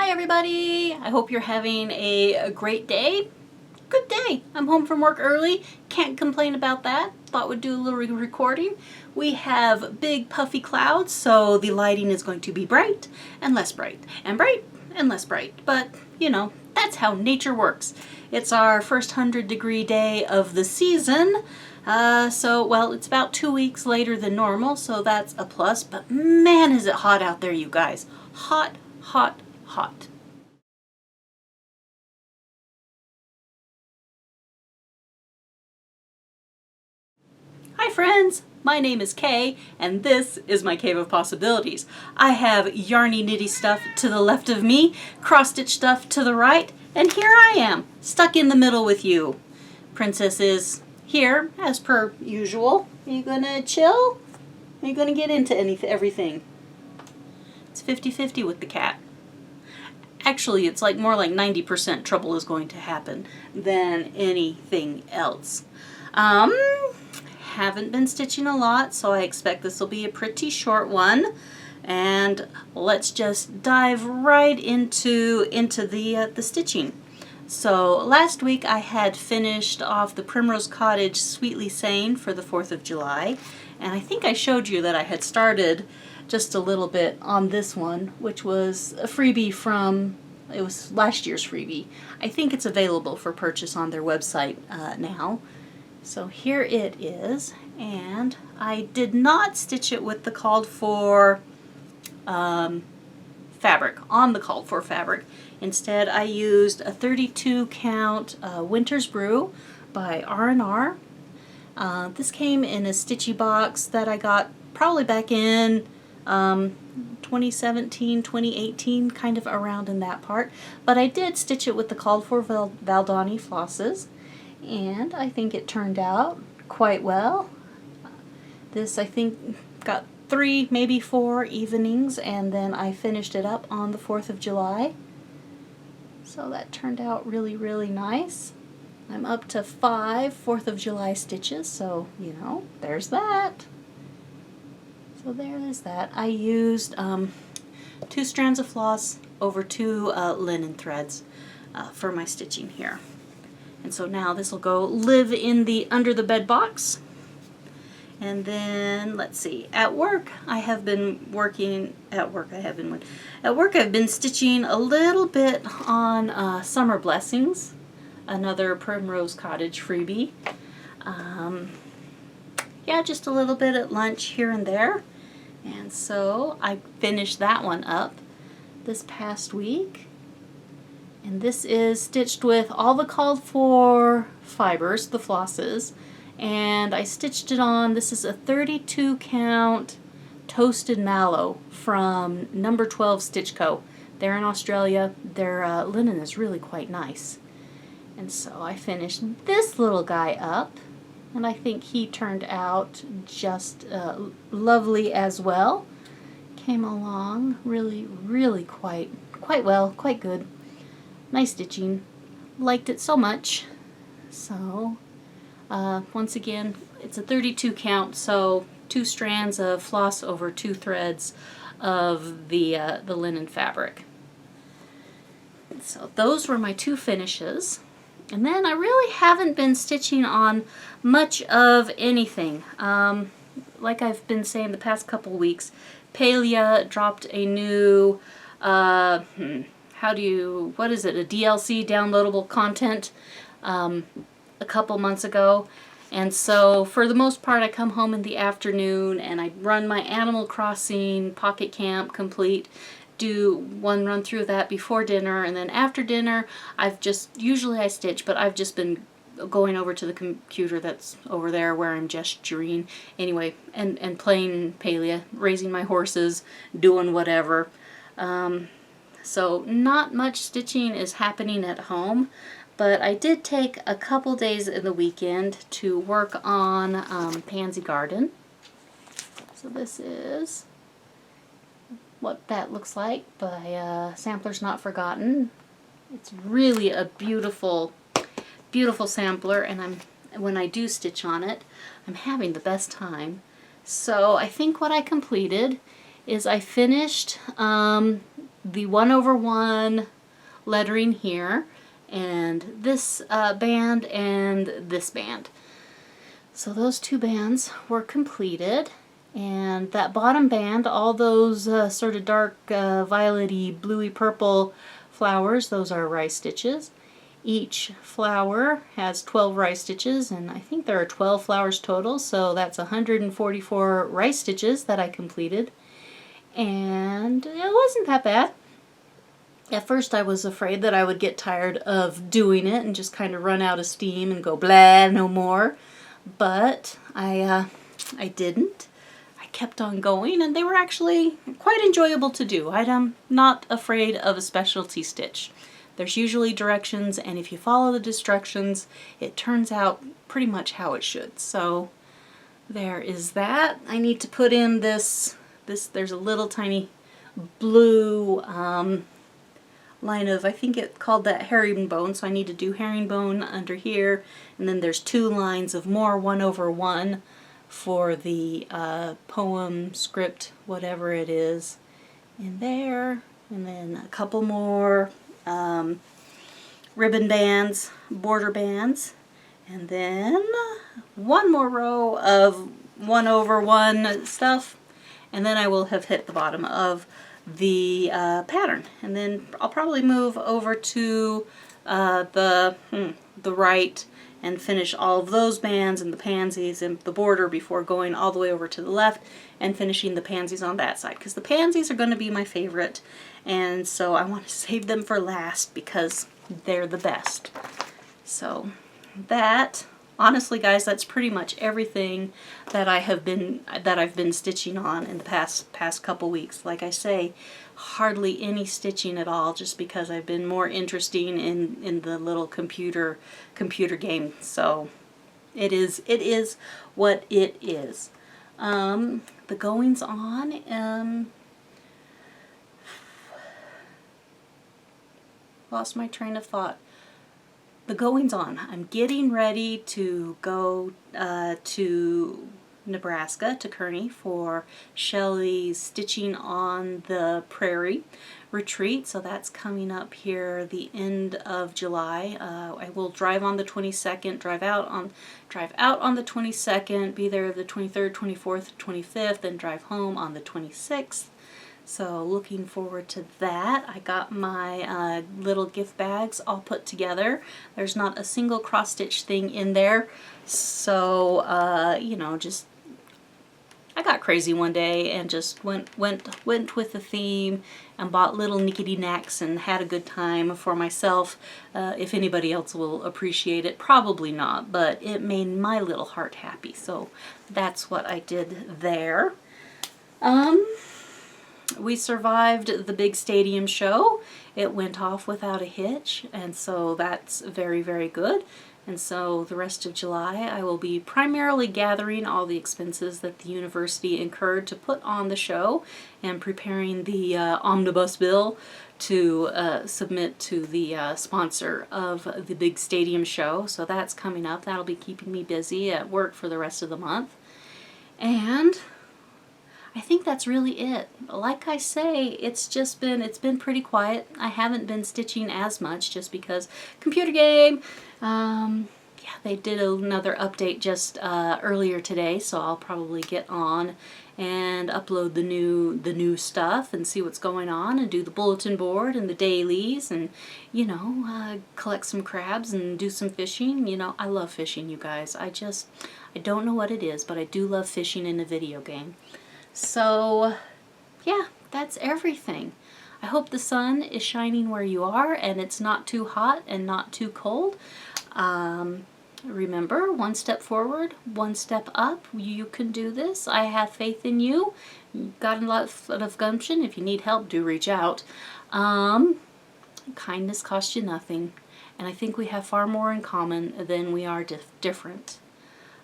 Hi everybody! I hope you're having a great day. Good day. I'm home from work early. Can't complain about that. Thought we'd do a little recording. We have big puffy clouds, so the lighting is going to be bright and less bright and less bright. But, you know, that's how nature works. It's our first 100-degree day of the season. Well, it's about 2 weeks later than normal, so that's a plus. But man, is it hot out there, you guys. Hot, hot, hot. Hi friends, my name is Kay, and this is my Cave of Possibilities. I have yarny nitty stuff to the left of me, cross-stitch stuff to the right, and here I am, stuck in the middle with you. Princess is here, as per usual. Are you gonna chill? Are you gonna get into everything? It's 50-50 with the cat. Actually, it's like more like 90% trouble is going to happen than anything else. Haven't been stitching a lot, so I expect this will be a pretty short one. And let's just dive right into the stitching. So last week I had finished off the Primrose Cottage Sweetly Sane for the 4th of July, and I think I showed you that I had started just a little bit on this one, which was a freebie from, it was last year's freebie. I think it's available for purchase on their website now. So here it is, and I did not stitch it with the called for fabric, on the called for fabric. Instead, I used a 32 count Winter's Brew by R&R. This came in a stitchy box that I got probably back in 2017, 2018, kind of around in that part. But I did stitch it with the called for Valdani flosses, and I think it turned out quite well. This, I think, got 3, maybe 4 evenings, and then I finished it up on the 4th of July. So that turned out really, really nice. I'm up to 5 4th of July stitches, so, you know, there's that. So there is that. I used 2 strands of floss over 2 linen threads for my stitching here. And so now this will go live in the under the bed box. And then, let's see, at work I've been stitching a little bit on Summer Blessings, another Primrose Cottage freebie. Yeah, just a little bit at lunch here and there. And so I finished that one up this past week. And this is stitched with all the called for fibers, the flosses, and I stitched it on, this is a 32 count toasted mallow from number 12 Stitch Co. They're in Australia. Their linen is really quite nice. And so I finished this little guy up, and I think he turned out just lovely as well. Came along really, really quite well, quite good. Nice stitching. Liked it so much. So, once again, it's a 32 count, so 2 strands of floss over 2 threads of the linen fabric. And so those were my 2 finishes. And then I really haven't been stitching on much of anything. Like I've been saying the past couple weeks, Palia dropped a new what is it, a DLC, downloadable content, a couple months ago. And so for the most part I come home in the afternoon and I run my Animal Crossing Pocket Camp complete, do one run through that before dinner, and then after dinner usually I stitch, but I've just been going over to the computer that's over there where I'm gesturing anyway, and playing Palia, raising my horses, doing whatever. So not much stitching is happening at home, but I did take a couple days in the weekend to work on Pansy Garden. So this is what that looks like by Samplers Not Forgotten. It's really a beautiful, beautiful sampler, and when I do stitch on it, I'm having the best time. So I think what I completed is I finished the 1/1 lettering here, and this band and this band. So those 2 bands were completed, and that bottom band, all those sort of dark violety, bluey purple flowers, those are rice stitches. Each flower has 12 rice stitches, and I think there are 12 flowers total, so that's 144 rice stitches that I completed, and it wasn't that bad. At first I was afraid that I would get tired of doing it and just kind of run out of steam and go blah, no more, but I didn't. I kept on going, and they were actually quite enjoyable to do. I'm not afraid of a specialty stitch. There's usually directions, and if you follow the instructions, it turns out pretty much how it should. So there is that. I need to put in this there's a little tiny blue line of, I think it called that herringbone, so I need to do herringbone under here, and then there's 2 lines of more 1/1 for the poem, script, whatever it is, in there, and then a couple more ribbon bands, border bands, and then 1 more row of 1/1 stuff, and then I will have hit the bottom of the pattern, and then I'll probably move over to the right and finish all of those bands and the pansies and the border before going all the way over to the left and finishing the pansies on that side, because the pansies are going to be my favorite, and so I want to save them for last because they're the best. So that, honestly guys, that's pretty much everything that I've been stitching on in the past couple weeks. Like I say, hardly any stitching at all, just because I've been more interested in the little computer game. So it is what it is. The goings on, lost my train of thought. The goings on. I'm getting ready to go to Nebraska, to Kearney, for Shelley's Stitching on the Prairie retreat. So that's coming up here the end of July. I will drive on the 22nd, drive out on the 22nd, be there the 23rd, 24th, 25th, and drive home on the 26th. So looking forward to that. I got my little gift bags all put together. There's not a single cross stitch thing in there. So you know, just I got crazy one day and just went with the theme and bought little nickety knacks and had a good time for myself. If anybody else will appreciate it, probably not, but it made my little heart happy. So that's what I did there. We survived the big stadium show. It went off without a hitch, and so that's very, very good. And so the rest of July I will be primarily gathering all the expenses that the university incurred to put on the show and preparing the omnibus bill to submit to the sponsor of the big stadium show. So that's coming up. That'll be keeping me busy at work for the rest of the month. And I think that's really it. Like I say, it's been pretty quiet. I haven't been stitching as much just because computer game. Yeah, they did another update just earlier today, so I'll probably get on and upload the new stuff and see what's going on and do the bulletin board and the dailies and, you know, collect some crabs and do some fishing. You know, I love fishing, you guys. I don't know what it is, but I do love fishing in a video game. So, yeah, that's everything. I hope the sun is shining where you are and it's not too hot and not too cold. Remember, one step forward, one step up. You can do this. I have faith in you. You've got a lot of gumption. If you need help, do reach out. Kindness costs you nothing. And I think we have far more in common than we are different.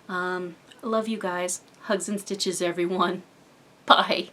Love you guys. Hugs and stitches, everyone. Bye.